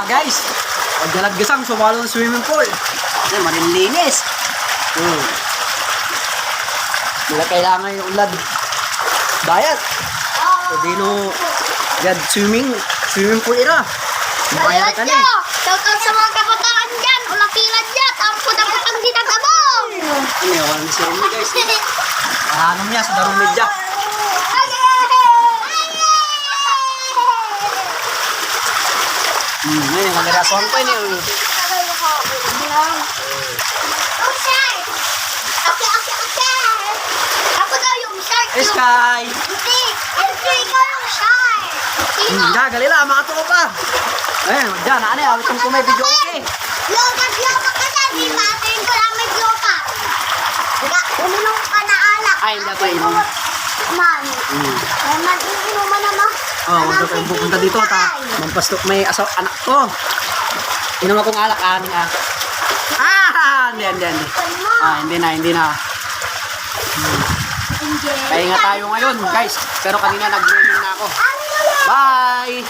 guys. Pag galaggasang sumalo ng swimming pool. Yan, marinlinis. Wala kailangan yung ulad. Bayat. Pwede no, yan, swimming pool ira. Bayat ka na eh. Shoutout sa mga kabataan dyan. Ulapilan dyan. Tampo-tampo pang dinagabong. Ano yun, wala na si Rumi guys. Ano niya, sa darong medya. Ngayon, magarason pa yun. Ako daw yung shark. Sky! Hindi. Ikaw yung shark. Sino? Galila, mga tropa. Ayun, dyan, ano yun, awit kung may video okay. Lobat ka na. Di natin ko lang may lobat. Uminom ka na alak. Ay, hindi ako inom. Man. Ay, mag-inuman naman. Oh, huwag kayo pupunta dito, mampastok may anak ko. Inom akong alak, aning hindi na. Kaya nga tayo ngayon, guys. Pero kanina nag-grooming na ako. Bye!